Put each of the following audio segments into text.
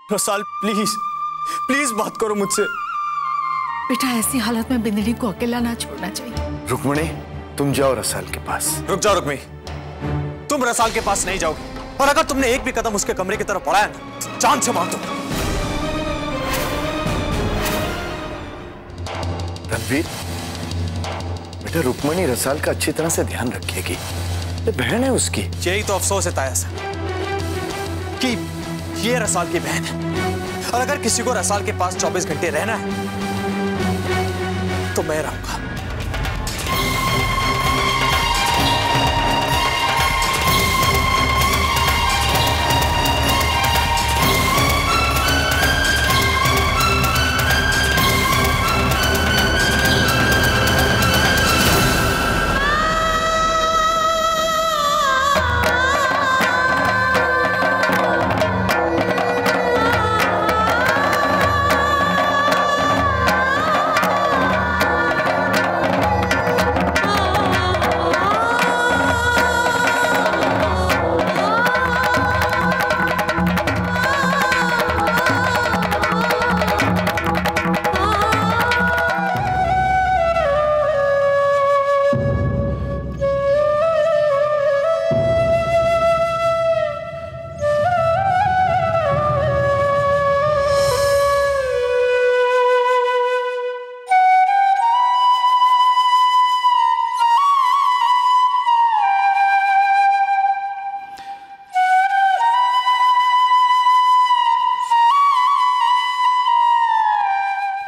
Rasal please please बात करो मुझसे। बेटा ऐसी हालत में बिंदनी को अकेला ना छोड़ना चाहिए। रुक्मिणी तुम जाओ रसाल के पास। रुक जाओ रुक्मी, तुम रसाल के पास नहीं जाओगे और अगर तुमने एक भी कदम उसके कमरे की तरफ बढ़ाया ना जान से मार दो। रणवीर बेटा रुक्मिणी रसाल का अच्छी तरह से ध्यान रखेगी, ये बहन है उसकी। यही तो अफसोस है ताया साहब कि ये रसाल की बहन है और अगर किसी को रसाल के पास 24 घंटे रहना है तो मैं रहूंगा।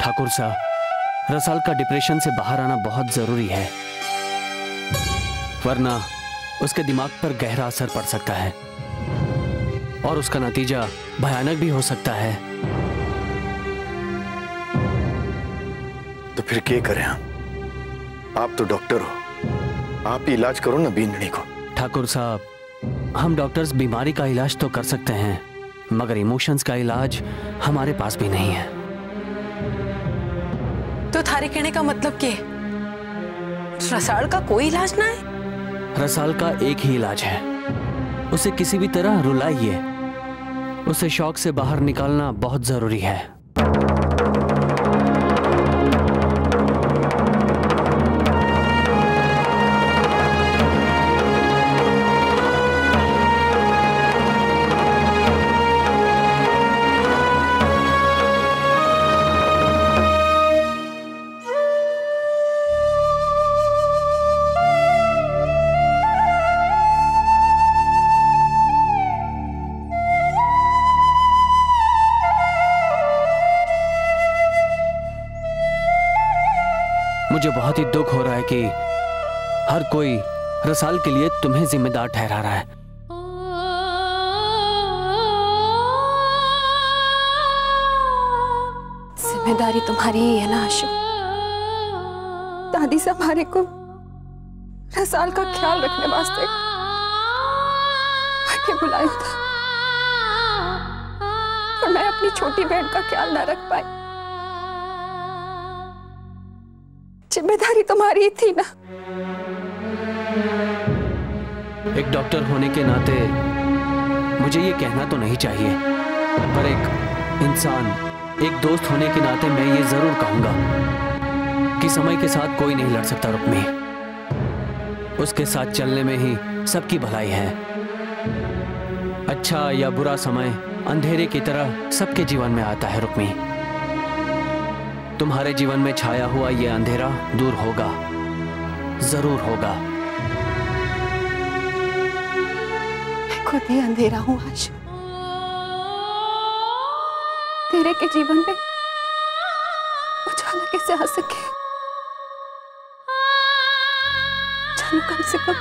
ठाकुर साहब, रसाल का डिप्रेशन से बाहर आना बहुत जरूरी है, वरना उसके दिमाग पर गहरा असर पड़ सकता है और उसका नतीजा भयानक भी हो सकता है। तो फिर क्या करें हम? आप तो डॉक्टर हो, आप ही इलाज करो ना बिंदनी को। ठाकुर साहब, हम डॉक्टर्स बीमारी का इलाज तो कर सकते हैं मगर इमोशंस का इलाज हमारे पास भी नहीं है। तो थारे कहने का मतलब क्या? रसाल का कोई इलाज ना है? रसाल का एक ही इलाज है, उसे किसी भी तरह रुलाइए। उसे शौक से बाहर निकालना बहुत जरूरी है। मुझे बहुत ही दुख हो रहा है कि हर कोई रसाल के लिए तुम्हें जिम्मेदार ठहरा रहा है। जिम्मेदारी तुम्हारी ही है ना आशु। दादी से हमारे को रसाल का ख्याल रखने वास्ते आके बुलाया था और मैं अपनी छोटी बहन का ख्याल ना रख पाई। जिम्मेदारी तुम्हारी ही थी ना। एक डॉक्टर होने के नाते मुझे ये कहना तो नहीं चाहिए, पर एक इंसान, एक दोस्त होने के नाते मैं ये जरूर कहूंगा कि समय के साथ कोई नहीं लड़ सकता रुक्मी। उसके साथ चलने में ही सबकी भलाई है। अच्छा या बुरा समय अंधेरे की तरह सबके जीवन में आता है रुक्मी। तुम्हारे जीवन में छाया हुआ यह अंधेरा दूर होगा, जरूर होगा। मैं खुद ही अंधेरा हूं आशु। तेरे के जीवन में उजाला कैसे आ सके? जानू कम से कम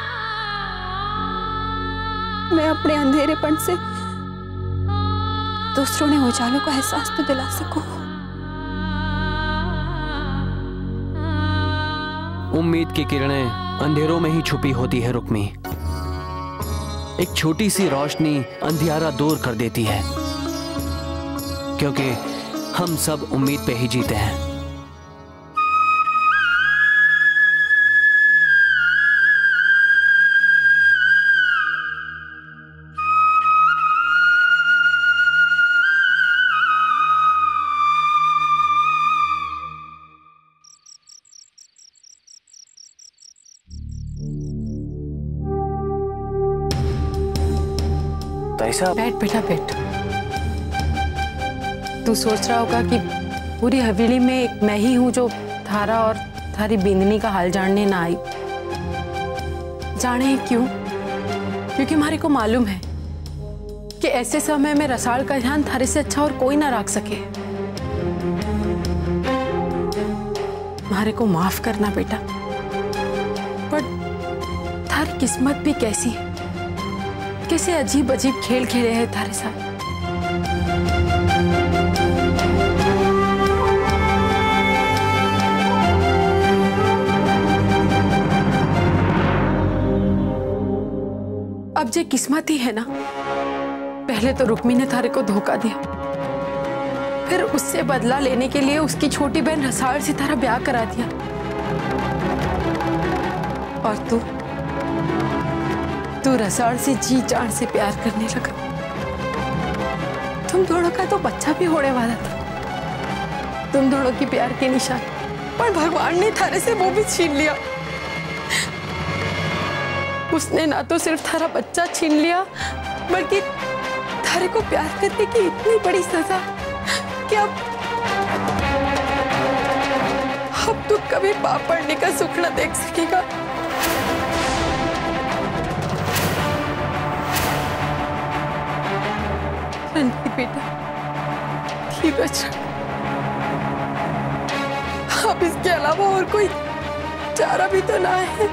मैं अपने अंधेरेपन से दूसरों ने उजालों का एहसास तो दिला सकूं। उम्मीद की किरणें अंधेरों में ही छुपी होती है रुक्मी। एक छोटी सी रोशनी अंधियारा दूर कर देती है, क्योंकि हम सब उम्मीद पे ही जीते हैं। साहब। बैठ बेटा बैठ। तू सोच रहा होगा कि पूरी हवेली में एक मैं ही हूं जो थारा और थारी बिंदनी का हाल जानने ना आई। जाने क्यों? क्योंकि हमारे को मालूम है कि ऐसे समय में रसाल का ध्यान थारे से अच्छा और कोई ना रख सके। हमारे को माफ करना बेटा, पर थारी किस्मत भी कैसी है, कैसे अजीब अजीब खेल खेले हैं थारे साथ। अब जे किस्मत ही है ना, पहले तो रुक्मी ने थारे को धोखा दिया, फिर उससे बदला लेने के लिए उसकी छोटी बहन रसाल से थारा ब्याह करा दिया, और तू रसाल से जी जान से प्यार करने लगा। तुम दोनों का तो बच्चा भी होने वाला था, तुम दोनों की प्यार के निशान, पर भगवान ने थारे से वो भी छीन लिया। उसने ना तो सिर्फ थारा बच्चा छीन लिया, बल्कि थारे को प्यार करने की इतनी बड़ी सजा कि अब तू कभी पाप पड़ने का सुख न देख सकेगा। रणधीर बेटा, धीरज रख। अब इसके अलावा और कोई चारा भी तो ना है।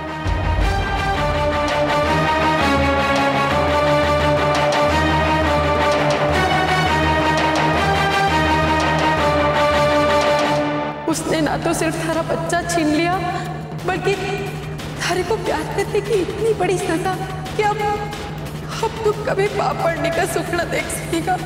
उसने ना तो सिर्फ थारा बच्चा छीन लिया, बल्कि थारे को प्यार करने की इतनी बड़ी सजा कि अब तू कभी पाप पड़ने का सुख न देख सकेगा।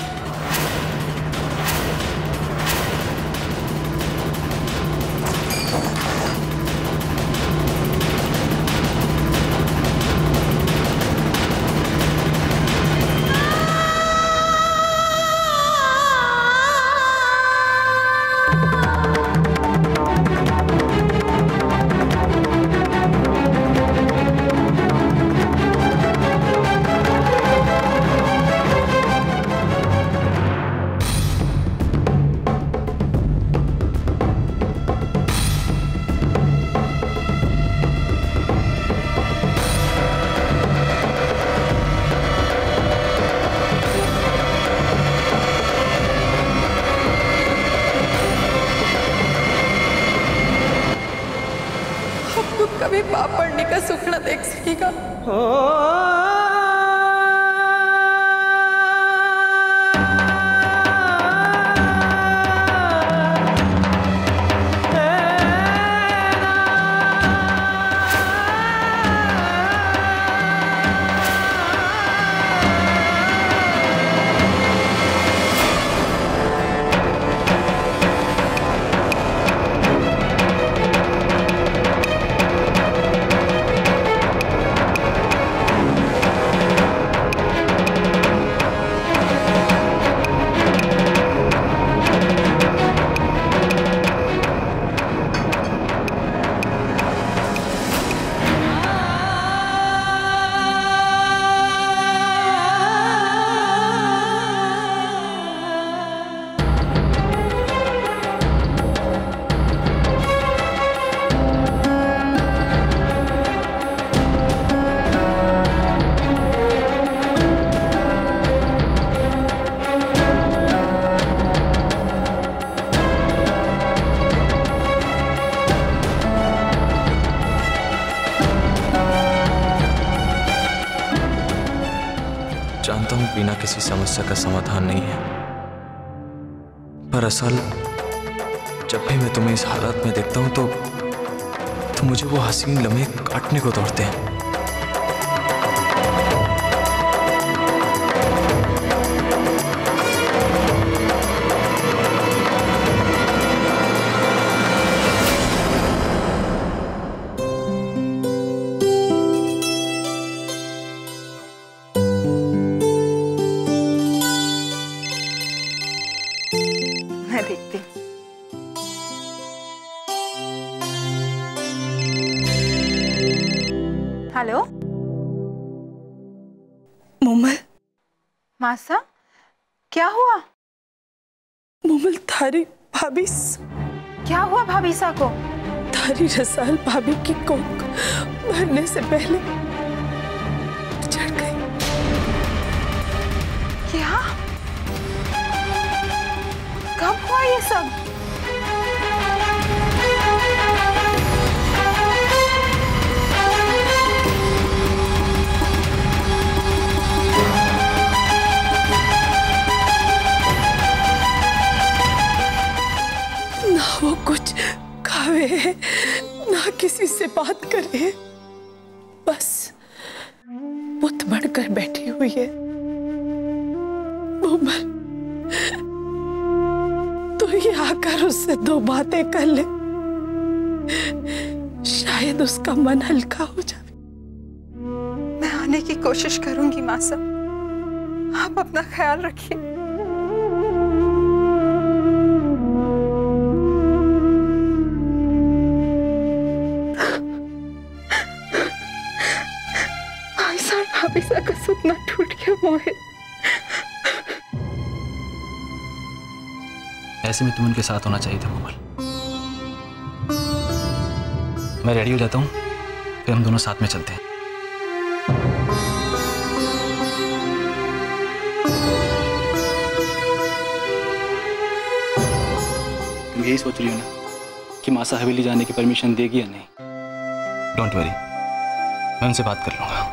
कभी पाप पड़ने का सुख न देख सकेगा। जानता हूं बिना किसी समस्या का समाधान नहीं है, पर असल जब भी मैं तुम्हें इस हालत में देखता हूं तो मुझे वो हसीन लम्हे काटने को दौड़ते हैं। मैं देखती। हेलो मोमल, मासा क्या हुआ? मोमल थारी भाभी क्या हुआ भाभीसा को? थारी रसाल भाभी की कोख भरने से पहले चढ़ गई। क्या? कब हुआ ये सब? ना वो कुछ खावे ना किसी से बात करे, बस बुत बनकर बैठी हुई है। मोमल तो ये आकर उससे दो बातें कर ले, शायद उसका मन हल्का हो जाए। मैं आने की कोशिश करूंगी मासा, आप अपना ख्याल रखिए। भाभीसा का सपना टूट गया मोहित। ऐसे में तुम उनके साथ होना चाहिए था कोमल। मैं रेडी हो जाता हूँ, फिर हम दोनों साथ में चलते हैं। तुम यही सोच रही हो ना कि मासा हवेली जाने की परमिशन देगी या नहीं? डोंट वरी, मैं उनसे बात कर लूंगा।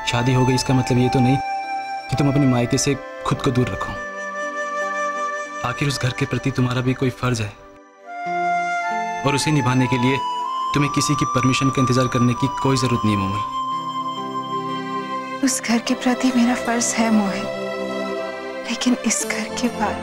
शादी हो गई इसका मतलब ये तो नहीं कि तुम अपने मायके से खुद को दूर रखो। आखिर उस घर के प्रति तुम्हारा भी कोई फर्ज है, और उसे निभाने के लिए तुम्हें किसी की परमिशन का इंतजार करने की कोई जरूरत नहीं मोमल। उस घर के प्रति मेरा फर्ज है मोहित, लेकिन इस घर के बाद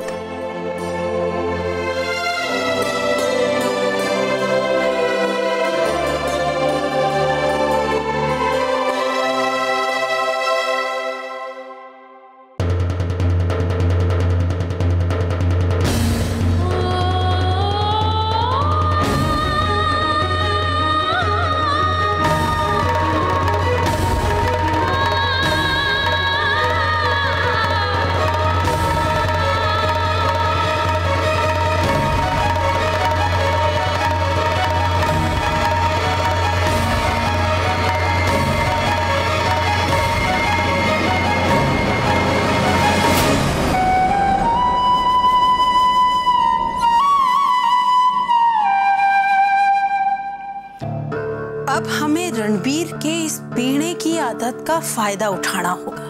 अब हमें रणबीर के इस पीने की आदत का फायदा उठाना होगा,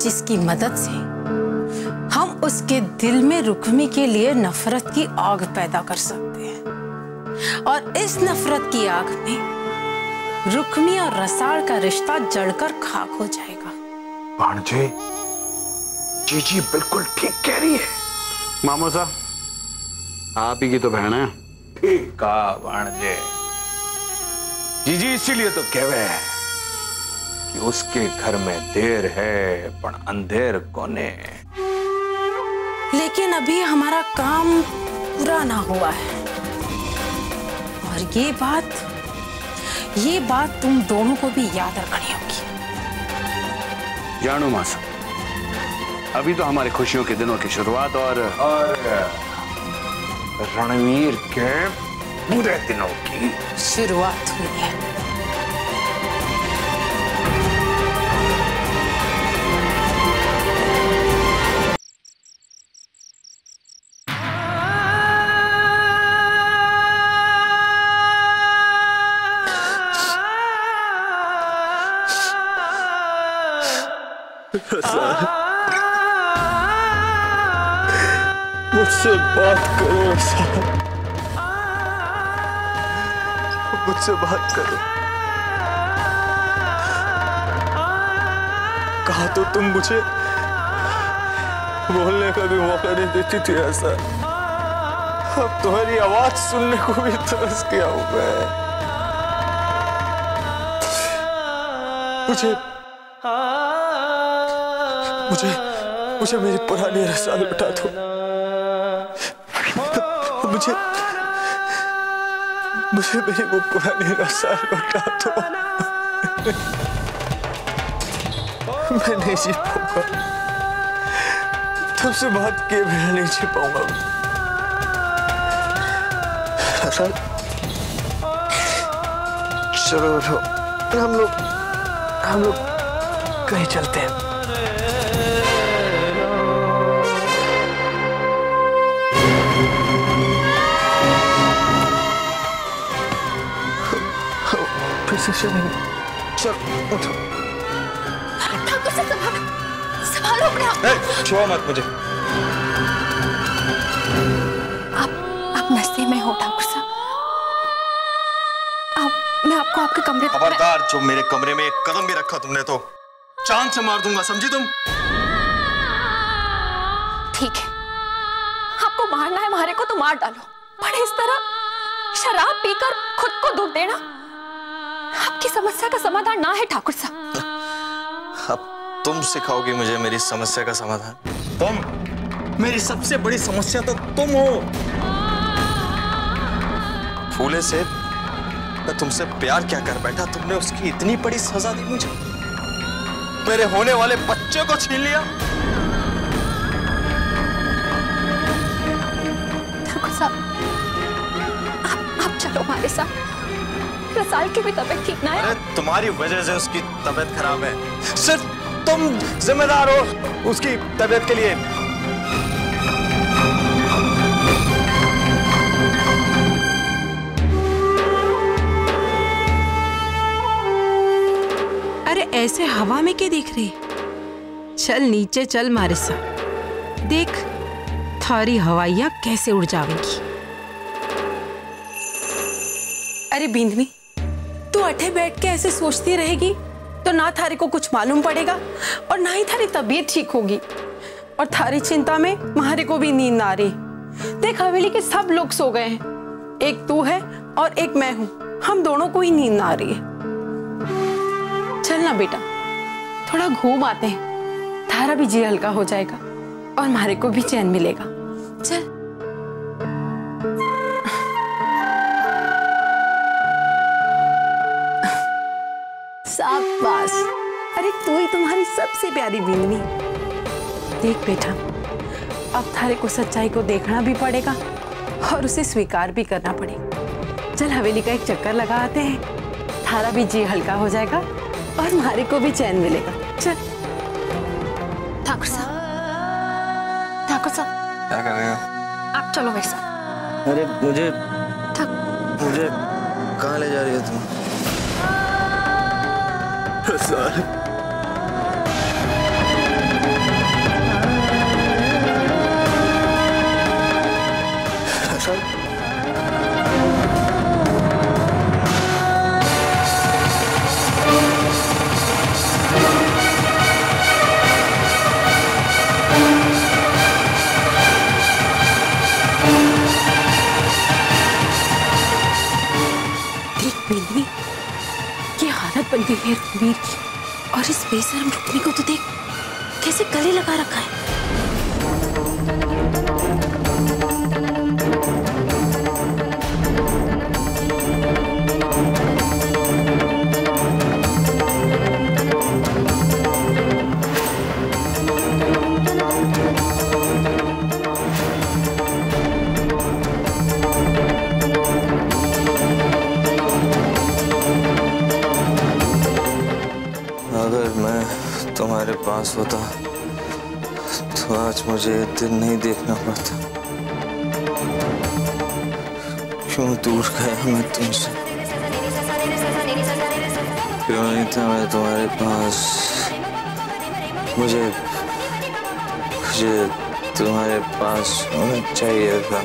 जिसकी मदद से हम उसके दिल में रुक्मी के लिए नफरत की आग पैदा कर सकते हैं, और इस नफरत की आग में रुक्मी और रसाल का रिश्ता जलकर खाक हो जाएगा। भांजे, जीजी बिल्कुल ठीक कह रही है। मामो साहब, आप ही की तो बहन है। ठीक कहा भांजे। जीजी इसीलिए तो कहवे है कि उसके घर में देर है पर अंधेर कोने। लेकिन अभी हमारा काम पूरा ना हुआ है, और ये बात तुम दोनों को भी याद रखनी होगी। जानू मासा, अभी तो हमारी खुशियों के दिनों की शुरुआत और रणवीर के बुरे दिनों की शुरुआत हुई है। मुझसे बात करो रसाल, मुझसे बात करो। कहा तो तुम मुझे बोलने का भी मौका नहीं देती थी ऐसा। अब तुम्हारी आवाज सुनने को भी तरस गया हूं मैं। मुझे मेरी पुरानी रसाल लौटा दो। मुझे मेरी वो पुरानी रसाल लौटा दो। मैं नहीं जी पाऊंगा, तुमसे बात किए बिना नहीं जी पाऊंगा। असल चलो हम लोग कहीं चलते हैं। फिर से चलेंगे। चल उठो। ठाकुर से संभालो अपने आप। छुओ मत मुझे। आप नशे में हो ठाकुर साहब। मैं आपको आपके कमरे तक। खबरदार, जो मेरे कमरे में एक कदम भी रखा तुमने तो चांद से मार दूंगा, समझी तुम? ठीक है, आपको मारना है मारे को तो मार डालो, पर इस तरह शराब पीकर खुद को दुख देना आपकी समस्या का समाधान ना है ठाकुर साहब। अब तुम सिखाओगी मुझे मेरी समस्या का समाधान? तुम, मेरी सबसे बड़ी समस्या तो तुम हो। फूले से मैं तुमसे प्यार क्या कर बैठा, तुमने उसकी इतनी बड़ी सजा दी मुझे, मेरे होने वाले बच्चे को छीन लिया। ठाकुर साहब, आप चलो हमारे साथ। रसाल की भी तबीयत ठीक ना है। अरे तुम्हारी वजह से उसकी तबीयत खराब है, सिर्फ तुम जिम्मेदार हो उसकी तबीयत के लिए। अरे ऐसे हवा में क्या देख रही? चल नीचे चल मारे साथ, देख थारी हवाइयां कैसे उड़ जावेंगी। अरे बिंदनी, तू अठे बैठ के ऐसे सोचती रहेगी तो ना थारी को कुछ मालूम पड़ेगा और ना ही थारी तबीयत ठीक होगी, और थारी चिंता में मारे को भी नींद ना आ रही। देख हवेली के सब लोग सो गए हैं, एक तू है और एक मैं हूं, हम दोनों को ही नींद ना आ रही है। चल ना बेटा, थोड़ा घूम आते हैं, थारा भी जी हल्का हो जाएगा और मारे को भी चैन मिलेगा। चल। शाबाश, अरे तू ही तुम्हारी सबसे प्यारी बिंदनी। देख बेटा, अब थारे को सच्चाई को देखना भी पड़ेगा और उसे स्वीकार भी करना पड़ेगा। चल हवेली का एक चक्कर लगा आते हैं, थारा भी जी हल्का हो जाएगा और मारे को भी चैन मिलेगा। चल। ठाकुर साहब, क्या कर रहे हो? आप चलो मेरे साथ। अरे मुझे कहाँ ले जा रही हो तुम? रसाल, बन गई है रणवीर की, और इस बेशरम रुक्मी को तो देख कैसे गले लगा रखा है। अगर मैं तुम्हारे पास होता तो आज मुझे ये दिन नहीं देखना पड़ता। क्यों दूर गया मैं तुमसे, क्यों नहीं था मैं तुम्हारे पास? मुझे तुम्हारे पास होना चाहिए था।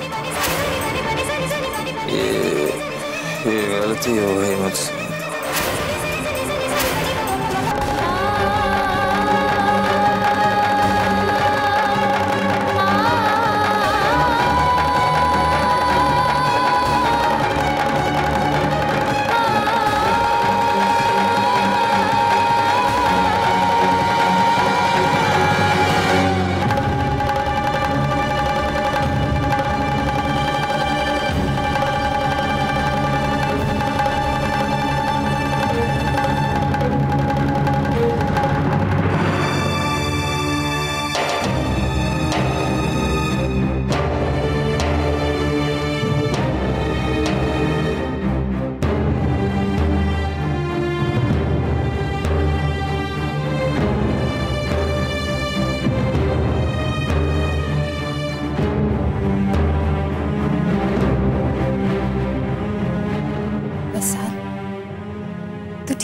ये गलती हो गई मुझसे।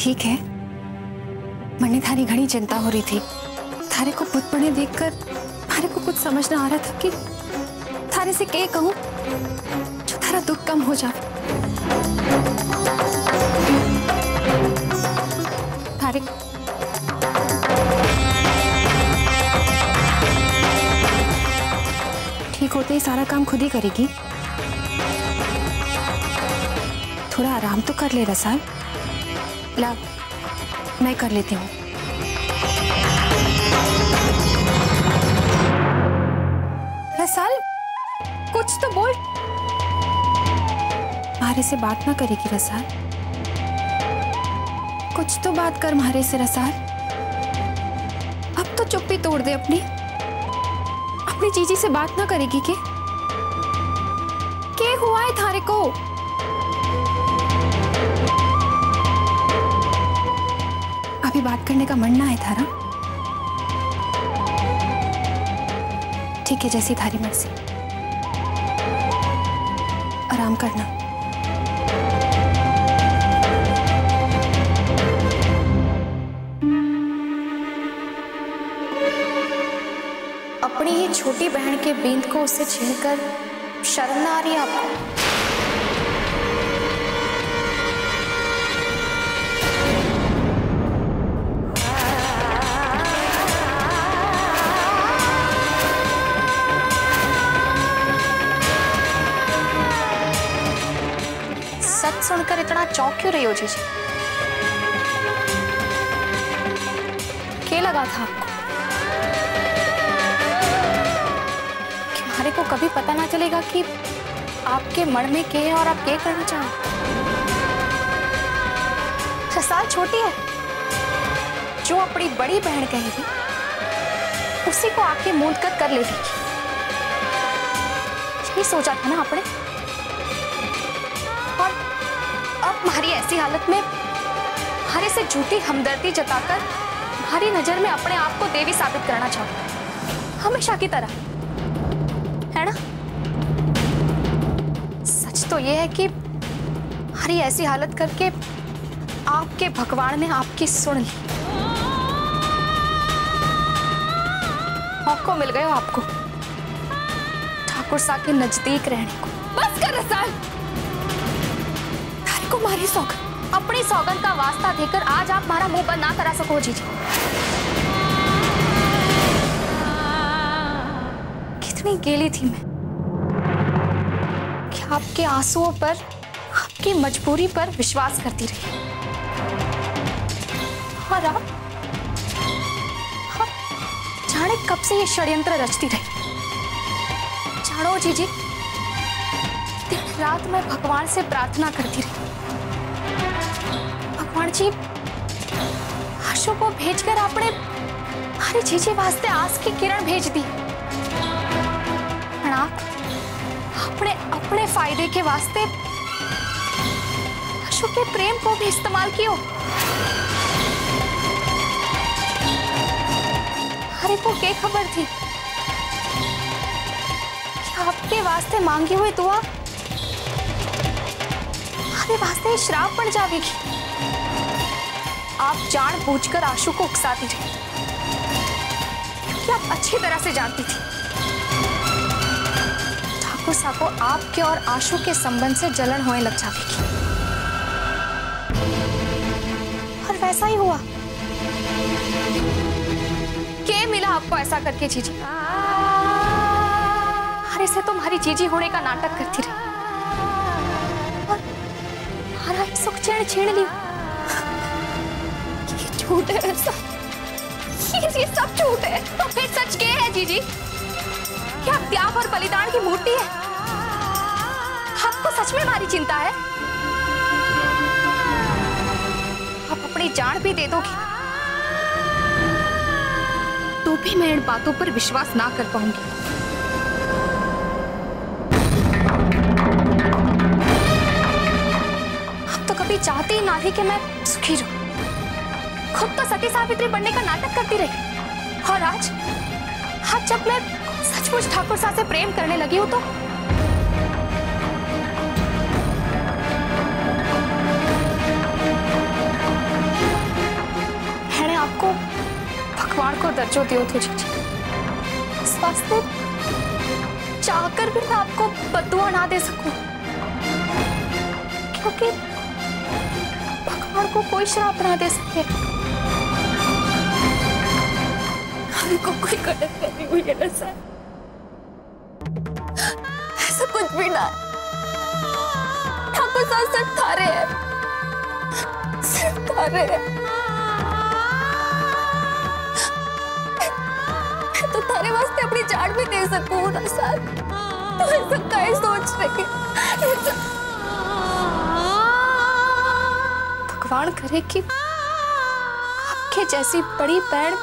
ठीक है, मने थारी घनी चिंता हो रही थी। थारे को पुत पड़े देखकर थारे को कुछ समझ ना आ रहा था कि थारे से क्या कहूं जो थारा दुख कम हो जाए। थारे ठीक होते ही सारा काम खुद ही करेगी। थोड़ा आराम तो कर ले रसाल। ला, मैं कर लेती हूँ। रसाल, कुछ तो बोल। मारे से बात ना करेगी रसाल? कुछ तो बात कर मारे से रसाल। अब तो चुप्पी तोड़ दे अपनी जीजी से बात ना करेगी के हुआ है थारे को? अभी बात करने का मन ना है थारा? ठीक है, जैसी थारी मर्जी। आराम करना। अपनी ही छोटी बहन के बींद को उससे छीनकर शर्म ना आ रही है आपको? सच सुनकर इतना चौंक क्यों रही हो जीजी? क्या लगा था आपको को कभी पता ना चलेगा कि आपके मन में क्या है और आप क्या करना चाहो? रसाल छोटी है, जो अपनी बड़ी बहन कहेगी उसी को आके मूंद कर लेगी। यही सोचा था ना आपने? और अब हमारी ऐसी हालत में हमारे से झूठी हमदर्दी जताकर हमारी नजर में अपने आप को देवी साबित करना चाहो, हमेशा की तरह, है ना? सच तो यह है कि हमारी ऐसी हालत करके आपके भगवान ने आपकी सुन ली। मौका मिल गया आपको ठाकुर सा के नजदीक रहने को। बस कर रसाल, थारे को मारी सौगंध, अपनी सौगंध का वास्ता देकर आज आप हमारा मुंह बंद ना करा सको जीजी। कितनी गेली थी मैं कि आपके आंसुओं पर, आपकी मजबूरी पर विश्वास करती रही। और आप जाने कब से ये षड्यंत्र रचती रही। जानो जीजी, दिन रात मैं भगवान से प्रार्थना करती रही, भगवान जी आशु को भेजकर आपने हमारी जीजी वास्ते आस की किरण भेज दी। आप अपने अपने फायदे के वास्ते आशु के प्रेम को भी इस्तेमाल कियो। हरे को क्या खबर थी कि आपके वास्ते मांगी हुई दुआ हमारे वास्ते श्राप बन जाएगी। आप जानबूझकर आशु को उकसाती रही, क्योंकि आप अच्छी तरह से जानती थी ठाकुर साहब को आपके और आशु के संबंध से जलन होने लग जाएगी। और वैसा ही हुआ। क्या मिला आपको ऐसा करके जीजी? हरे से तुम्हारी जीजी होने का नाटक करती रही और हमारा ही सुख चैन छीन लिया। ये झूठ है सब, ये सब झूठ है। तो फिर सच क्या है जीजी? क्या त्याग और बलिदान की मूर्ति है? आपको सच में हमारी चिंता है? आप अपनी जान भी दे दोगी तो भी मैं इन बातों पर विश्वास ना कर पाऊंगी। आप तो कभी चाहते ही ना थी कि मैं सुखी रहूं, खुद तो सती सावित्री बनने का नाटक करती रही। और आज जब मैं सचमुच ठाकुर साहब से प्रेम करने लगी हूं तो भगवान को दर्जो दियो तो जीजी। इस वास्ते चाहकर भी मैं आपको बद्दुआ ना दे सकूं, क्योंकि भगवान को कोई श्राप ना दे सके। हमको कोई गलत फहमी हुई है ना सर, ऐसा कुछ भी ना। ठाकुर साहब सिर्फ थारे हैं, सिर्फ थारे हैं। मैं तो थारे वास्ते अपनी जान भी दे सकूं ना सर, तो ऐसा क्या सोच रहे? भगवान करे कि आपके जैसी बड़ी बहन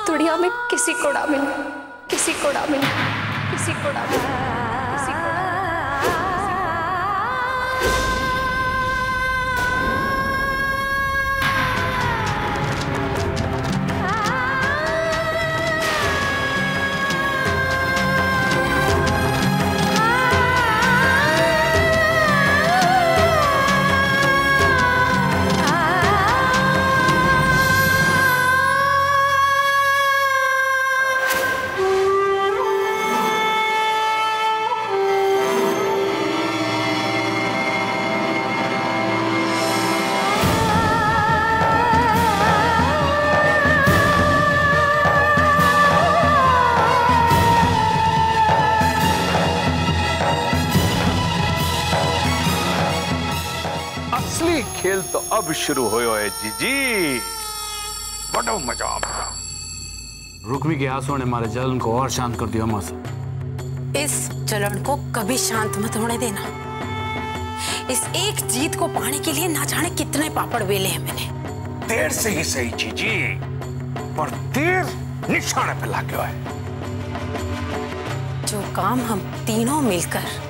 दुनिया में किसी को ना मिले, किसी को ना मिले, किसी को ना मिले, किसी को ना मिले। खेल तो अब शुरू होयो है जीजी, बड़ो मजा आ रहा। रुक्मी के आंसुओं ने हमारे जलन को और शांत कर दिया मासा। इस जलन को कभी शांत मत होने देना। इस एक जीत को पाने के लिए ना जाने कितने पापड़ बेले हैं मैंने। देर से ही सही जीजी, पर तीर निशाने पे लग गया है। जो काम हम तीनों मिलकर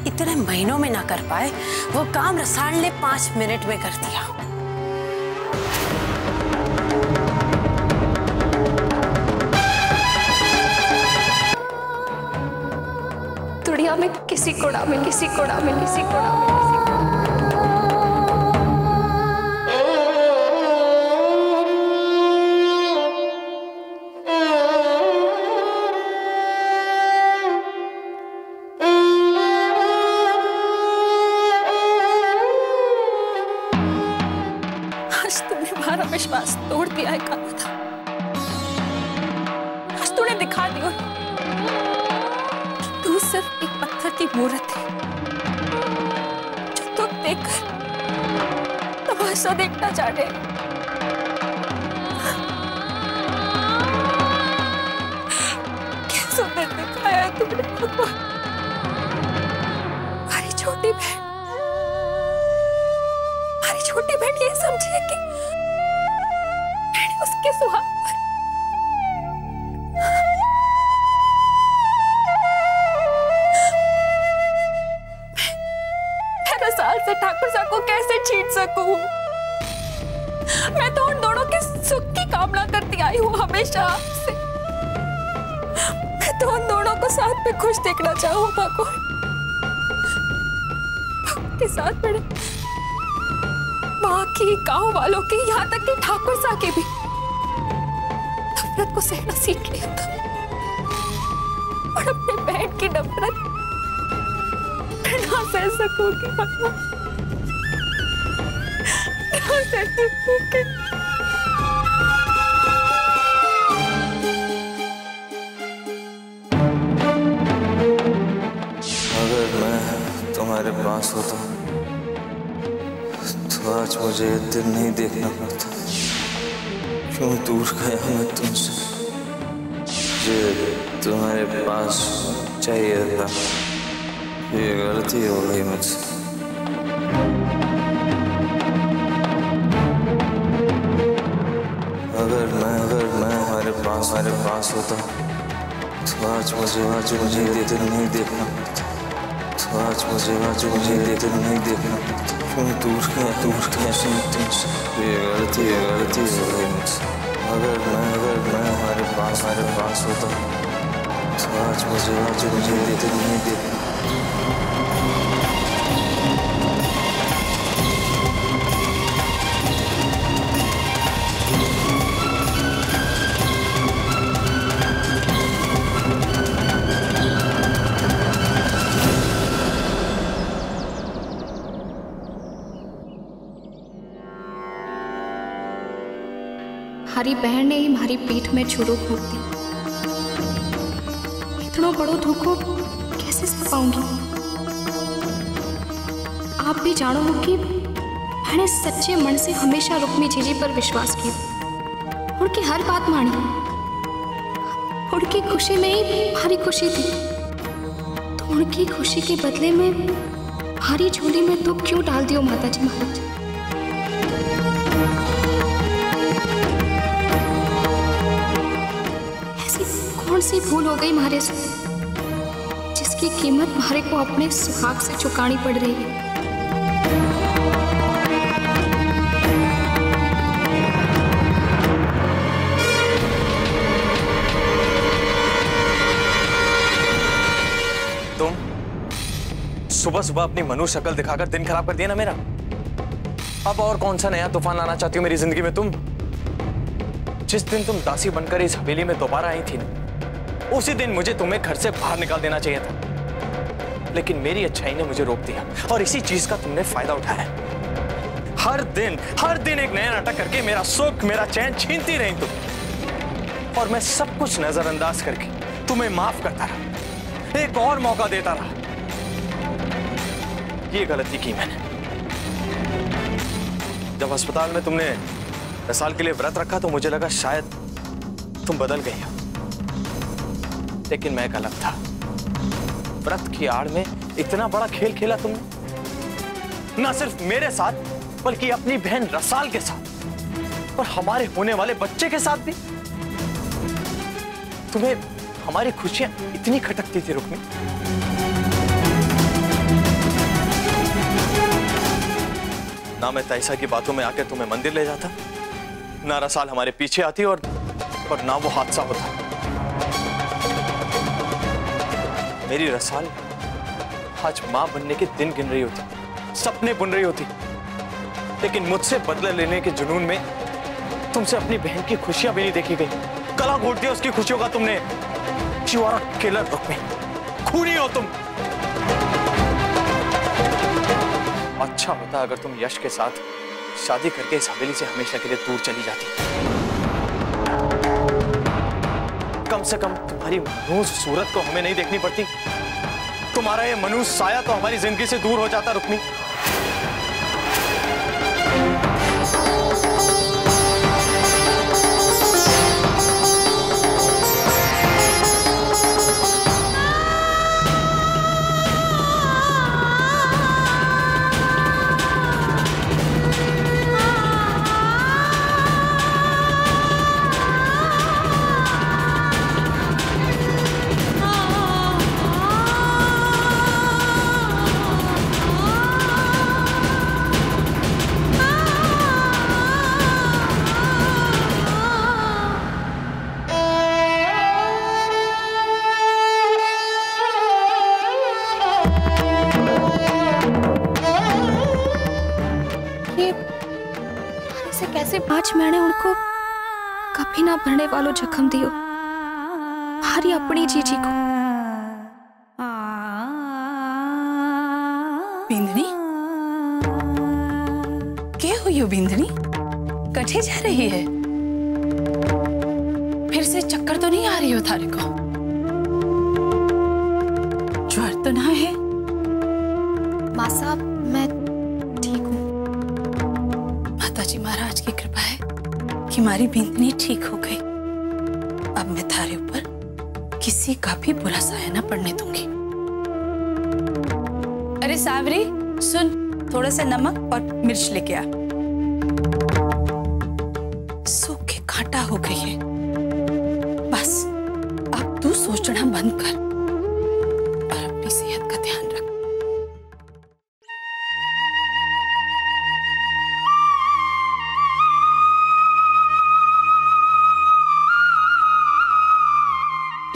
इतने महीनों में ना कर पाए, वो काम रसाल ने 5 मिनट में कर दिया। दुनिया में किसी को ना मिले, किसी को ना मिले, किसी को ना मिले। विश्वास तोड़ दिया है कान्हा था। आज तूने दिखा दिया कि तू सिर्फ एक पत्थर की मूर्त है जो तू देखकर तमाशा देखना चाहते। क्या सुंदर दिखाया है तुमने भगवान। हमारी छोटी बहन, हमारी छोटी बहन ये समझी है कि उसके सुहाग पर मैं रसाल से ठाकुर साहब को कैसे छीन सकूं? मैं तो उन दोनों के सुख की कामना करती आई हूं हमेशा आपसे। मैं तो उन दोनों को साथ में खुश देखना चाहूं भगवान। के साथ मेरे माँ की, गांव वालों की, यहाँ तक कि ठाकुर साहब की भी नफरत को सहना सीख लिया था। और अपने बहन की नफरत मैं ना सह सकूंगी भगवान, ना सह सकूंगी। अगर मैं तुम्हारे पास होता तो आज मुझे ये दिन नहीं देखना पड़ता। क्यों दूर गया मैं तुमसे, मुझे तुम्हारे पास चाहिए था। ये गलती हो गई मुझसे। अगर मैं हमारे पास होता तो आज मुझे ये दिन नहीं देखना पड़ता। तो आज मुझे ये दिन नहीं देखना पड़ता। क्यों दूर गया तुमसे, ये गलती हो गई मुझसे। अगर मैं हमारे पास होता तो आज मुझे ये दिन नहीं देखना। मारी बहन ने ही मारी पीठ में छुरो घोंप दी। इतना बड़ो धोखो कैसे सह पाऊंगी? आप भी जानो हो कि मैंने सच्चे मन से हमेशा रुक्मी जीजी पर विश्वास किया, उनकी हर बात मानी, उनकी खुशी में ही हमारी खुशी थी। तो उनकी खुशी के बदले में भारी झोली में तुम क्यों डाल दियो माता जी महाराज? ऐसी कौन सी भूल हो गई हमारे से जिसकी कीमत हमारे को अपने सुहाग से चुकानी पड़ रही है? सुबह सुबह अपनी मनु शक्ल दिखाकर दिन खराब कर दिया ना मेरा। अब और कौन सा नया तूफान लाना चाहती हो मेरी जिंदगी में तुम? जिस दिन तुम दासी बनकर इस हवेली में दोबारा आई थी ना, उसी दिन मुझे तुम्हें घर से बाहर निकाल देना चाहिए था, लेकिन मेरी अच्छाई ने मुझे रोक दिया और इसी चीज का तुमने फायदा उठाया। हर दिन एक नया नाटक करके मेरा सुख मेरा चैन छीनती रही तुम, और मैं सब कुछ नजरअंदाज करके तुम्हें माफ करता रहा, एक और मौका देता रहा। ये गलती की मैंने। जब अस्पताल में तुमने रसाल के लिए व्रत रखा तो मुझे लगा शायद तुम बदल गई हो, लेकिन मैं गलत था। व्रत की आड़ में इतना बड़ा खेल खेला तुमने, ना सिर्फ मेरे साथ बल्कि अपनी बहन रसाल के साथ और हमारे होने वाले बच्चे के साथ भी। तुम्हें हमारी खुशियां इतनी खटकती थी रुक्मी? ना मैं तैसा की बातों में आकर तुम्हें मंदिर ले जाता, ना रसाल हमारे पीछे आती और ना वो हादसा होता। मेरी रसाल आज मां बनने के दिन गिन रही होती, सपने बुन रही होती, लेकिन मुझसे बदला लेने के जुनून में तुमसे अपनी बहन की खुशियां भी नहीं देखी गई। गला घोट दिया उसकी खुशियों का तुमने। You are a killer Rukmi, खूनी हो तुम। अच्छा होता अगर तुम यश के साथ शादी करके इस हवेली से हमेशा के लिए दूर चली जाती। कम से कम तुम्हारी मनूस सूरत को हमें नहीं देखनी पड़ती। तुम्हारा ये मनूस साया तो हमारी जिंदगी से दूर हो जाता रुक्मी। आज मैंने उनको कभी ना भरने वालों जख्म दियो, हमारी अपनी जीजी को। बिंदनी, क्या हुई हो बिंदनी? कठे जा रही है? फिर से चक्कर तो नहीं आ रही हो थारे को? ज्वर तो ना है? माँ साहब मैं ठीक हूँ। माताजी महाराज की कृपा है कि हमारी बिंदनी ठीक हो गई। अब मैं थारे ऊपर किसी का भी बुरा साया ना पड़ने दूंगी। अरे सावरी सुन, थोड़ा सा नमक और मिर्च लेके आ। सूखे कांटा हो गई है, बस अब तू सोचना बंद कर और अपनी सेहत का ध्यान रख।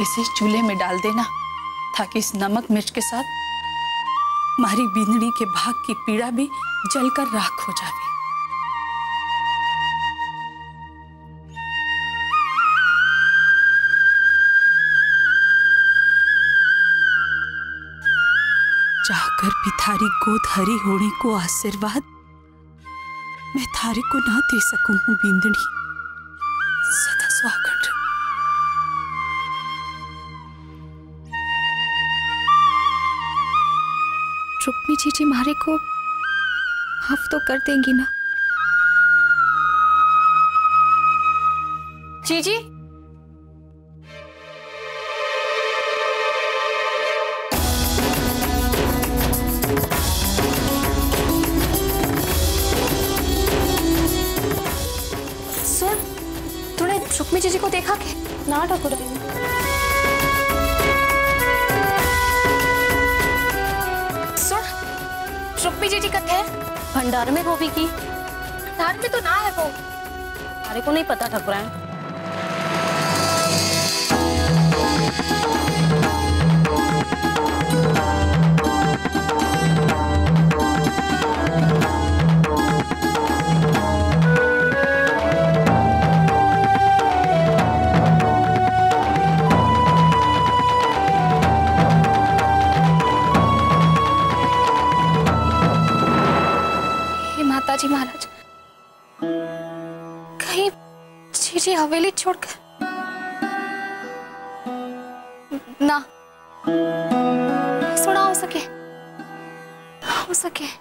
इसे चूल्हे में डाल देना ताकि इस नमक मिर्च के साथ हमारी बिंदनी के भाग की पीड़ा भी जलकर राख हो जावे। चाहकर भी थारी गोद हरी होने को आशीर्वाद मैं थारे को ना दे सकूं हूं बिंदनी, स्वागत। रुक्मी जीजी मारे को माफ तो कर देंगी ना? जीजी सुन, तूने रुक्मी जीजी को देखा के? ना ठाकुर, रुक्मी जीजी कथे है भंडार में वो भी की। भंडार में तो ना है वो। अरे को नहीं पता ठाकुराइन। जी महाराज, कहीं जीजी हवेली छोड़कर ना, थोड़ा हो सके